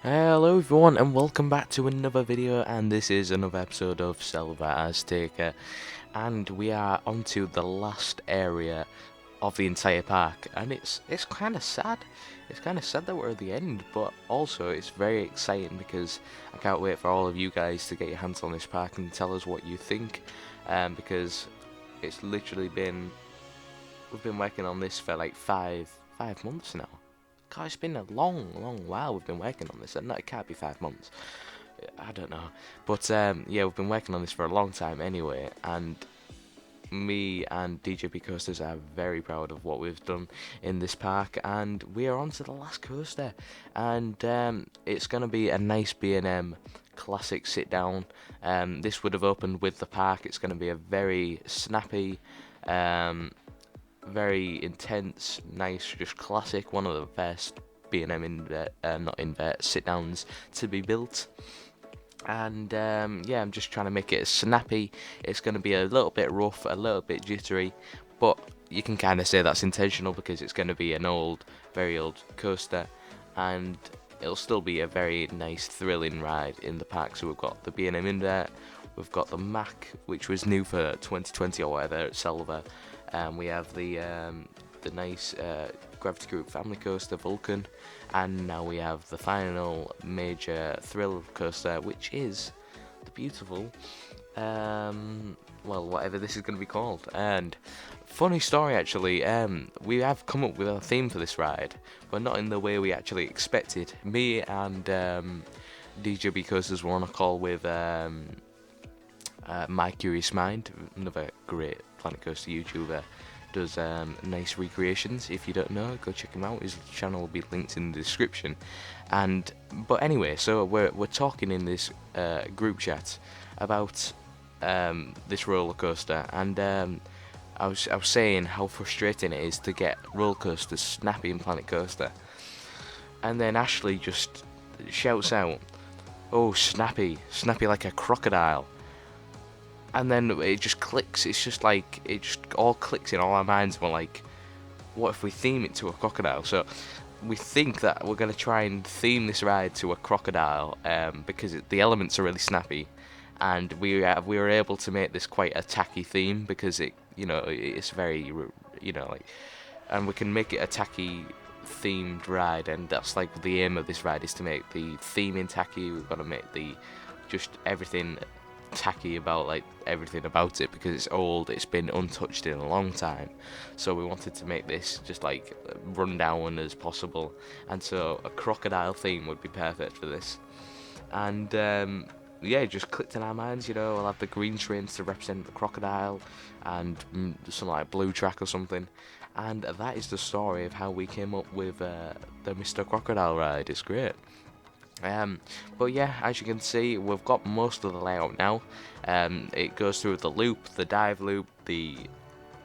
Hello everyone and welcome back to another video, and this is another episode of Selva Azteca, and we are onto the last area of the entire park, and it's kind of sad. It's kind of sad that we're at the end, but also it's very exciting because I can't wait for all of you guys to get your hands on this park and tell us what you think, because it's literally we've been working on this for like five months now. God, it's been a long while we've been working on this. No, it can't be 5 months. I don't know. But yeah, we've been working on this for a long time anyway, and me and DJBKoasteRs are very proud of what we've done in this park, and we are on to the last coaster, and it's going to be a nice B&M classic sit down. This would have opened with the park. It's going to be a very snappy, very intense, nice, just classic, one of the best B&M sit downs to be built. And yeah, I'm just trying to make it as snappy. It's going to be a little bit rough, a little bit jittery, but you can kind of say that's intentional because it's going to be an very old coaster, and it'll still be a very nice, thrilling ride in the park. So we've got the B&M Invert, we've got the Mac, which was new for 2020 or whatever at Selva. We have the nice Gravity Group family coaster Vulcan, and now we have the final major thrill coaster, which is the beautiful, well, whatever this is going to be called. And funny story actually, we have come up with a theme for this ride, but not in the way we actually expected. Me and DJBKoasteRs were on a call with My Curious Mind, another great Planet Coaster YouTuber, does nice recreations. If you don't know, go check him out. His channel will be linked in the description. But anyway, so we're talking in this group chat about this roller coaster, and I was saying how frustrating it is to get roller coasters snappy in Planet Coaster, and then Ashley just shouts out, "Oh, snappy like a crocodile." And then it just clicks. It's just like it just all clicks in all our minds. We're like, what if we theme it to a crocodile? So we think that we're gonna try and theme this ride to a crocodile, because the elements are really snappy, and we were able to make this quite a tacky theme because it's very like, and we can make it a tacky themed ride, and that's like the aim of this ride, is to make the theming tacky. We've got to make the just everything tacky about like everything about it because it's old, it's been untouched in a long time, so we wanted to make this just like run down as possible, and so a crocodile theme would be perfect for this. And yeah, it just clicked in our minds. We'll have the green trains to represent the crocodile, and some like blue track or something, and that is the story of how we came up with the Mr. Crocodile ride. It's great. But yeah, as you can see, we've got most of the layout now. It goes through the loop, the dive loop, the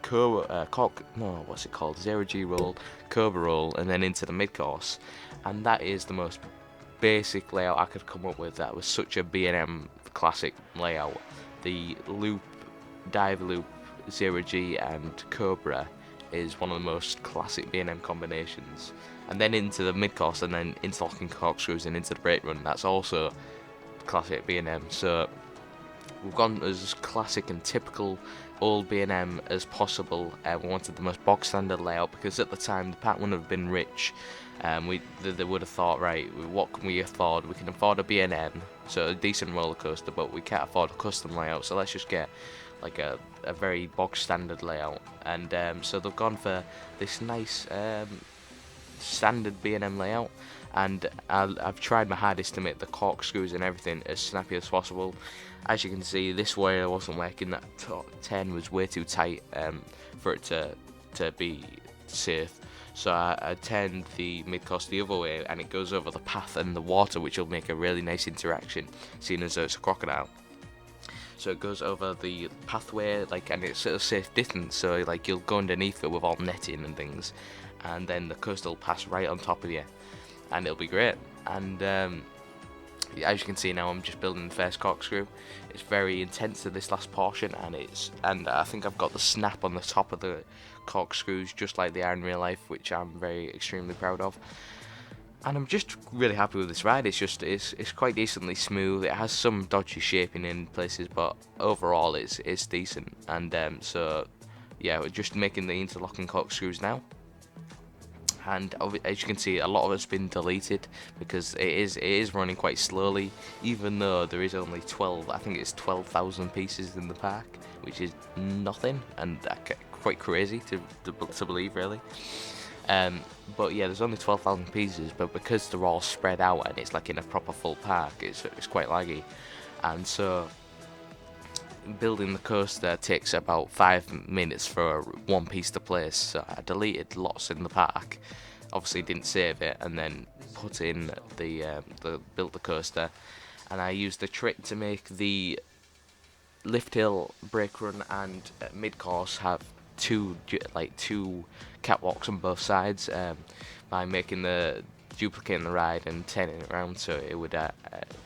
what's it called? Zero G roll, Cobra roll, and then into the mid course. And that is the most basic layout I could come up with. That was such a B&M classic layout. The loop, dive loop, Zero G, and Cobra is one of the most classic B&M combinations. And then into the mid-course, and then interlocking corkscrews and into the brake run. That's also classic B&M. So we've gone as classic and typical old B&M as possible. We wanted the most bog standard layout because at the time the park wouldn't have been rich. They would have thought, right, what can we afford? We can afford a B&M, so a decent roller coaster, but we can't afford a custom layout. So let's just get like a very bog standard layout. And so they've gone for this nice standard B&M layout, and I've tried my hardest to make the corkscrews and everything as snappy as possible. As you can see, this wire wasn't working. That top 10 was way too tight for it to be safe, so I turned the mid-course the other way, and it goes over the path and the water, which will make a really nice interaction, seeing as though it's a crocodile. So it goes over the pathway, and it's at a safe distance, so like you'll go underneath it with all netting and things, and then the coaster will pass right on top of you, and it'll be great. And as you can see now, I'm just building the first corkscrew. It's very intense to this last portion, and I think I've got the snap on the top of the corkscrews just like they are in real life, which I'm extremely proud of. And I'm just really happy with this ride. It's quite decently smooth. It has some dodgy shaping in places, but overall it's decent. And so yeah, we're just making the interlocking corkscrews now. And as you can see, a lot of it's been deleted because it is running quite slowly, even though there is only 12. I think it's 12,000 pieces in the park, which is nothing, and quite crazy to believe, really. But yeah, there's only 12,000 pieces, but because they're all spread out and it's like in a proper full park, it's quite laggy, and so building the coaster takes about 5 minutes for one piece to place. So I deleted lots in the park, obviously didn't save it, and then put in built the coaster, and I used the trick to make the lift hill, brake run, and mid course have two catwalks on both sides, by duplicating the ride and turning it around, so it would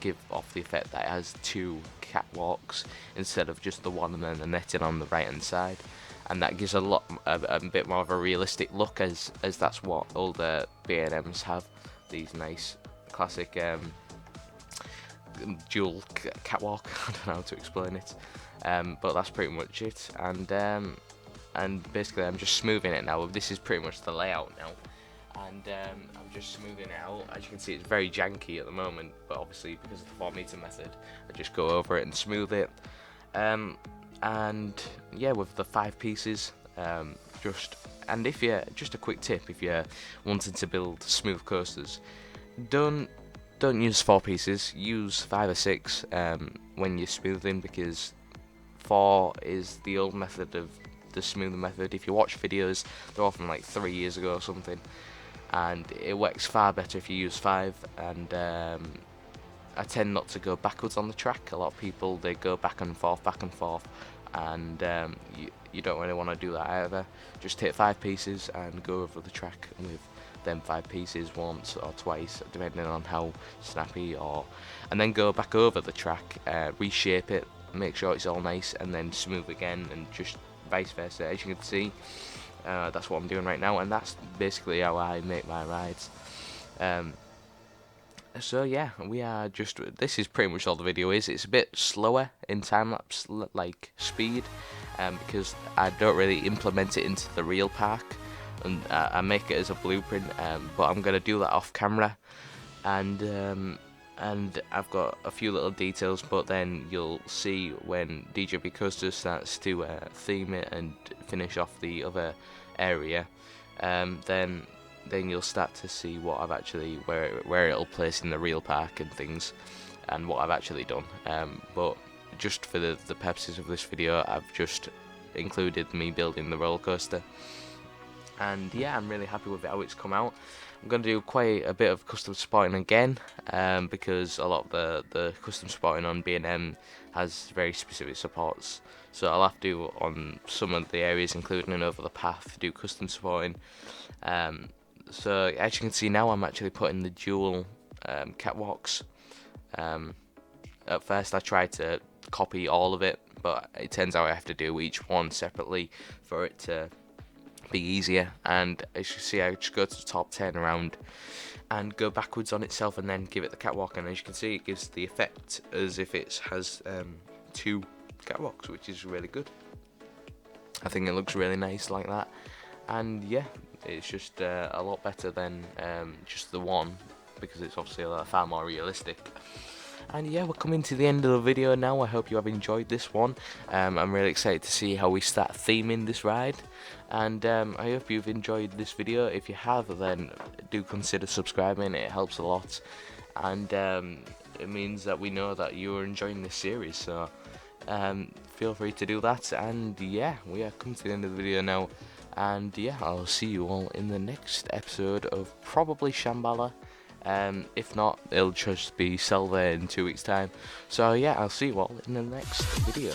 give off the effect that it has two catwalks instead of just the one, and then the netting on the right hand side, and that gives a bit more of a realistic look, as that's what all the B&Ms have, these nice classic dual catwalk. I don't know how to explain it, but that's pretty much it. And basically I'm just smoothing it now. This is pretty much the layout now, and I'm just smoothing it out. As you can see, it's very janky at the moment, but obviously because of the 4-meter method, I just go over it and smooth it. And yeah, with the 5 pieces, and if you just a quick tip, if you're wanting to build smooth coasters, don't use 4 pieces, use 5 or 6 when you're smoothing, because 4 is the old method of the smoothing method. If you watch videos, they're all from like 3 years ago or something, and it works far better if you use 5. And I tend not to go backwards on the track. A lot of people, they go back and forth, and you don't really want to do that either. Just take 5 pieces and go over the track with them 5 pieces once or twice, depending on how snappy, and then go back over the track, reshape it, make sure it's all nice, and then smooth again, and just vice versa. As you can see, that's what I'm doing right now, and that's basically how I make my rides. So yeah, this is pretty much all the video is. It's a bit slower in time-lapse like speed, because I don't really implement it into the real park, and I make it as a blueprint, but I'm gonna do that off camera, and I've got a few little details, but then you'll see when DJBKoasteRs starts to theme it and finish off the other area, then you'll start to see what I've actually, where it'll place in the real park and things, and what I've actually done. But just for the purposes of this video, I've just included me building the roller coaster, and yeah, I'm really happy with how it's come out. I'm going to do quite a bit of custom spotting again, because a lot of the custom spotting on B&M has very specific supports, so I'll have to, on some of the areas, including over the path, do custom spotting. So as you can see now, I'm actually putting the dual catwalks. At first I tried to copy all of it, but it turns out I have to do each one separately for it to be easier. And as you see, I just go to the top, turn around, and go backwards on itself, and then give it the catwalk. And as you can see, it gives the effect as if it has 2 catwalks, which is really good. I think it looks really nice like that, and yeah, it's just a lot better than just the one, because it's obviously far more realistic. And yeah, we're coming to the end of the video now. I hope you have enjoyed this one. I'm really excited to see how we start theming this ride, and I hope you've enjoyed this video. If you have, then do consider subscribing, it helps a lot, and it means that we know that you are enjoying this series, so feel free to do that. And yeah, we are coming to the end of the video now, and yeah, I'll see you all in the next episode of probably Shambhala. If not, it'll just be Selva in 2 weeks time. So yeah, I'll see you all in the next video.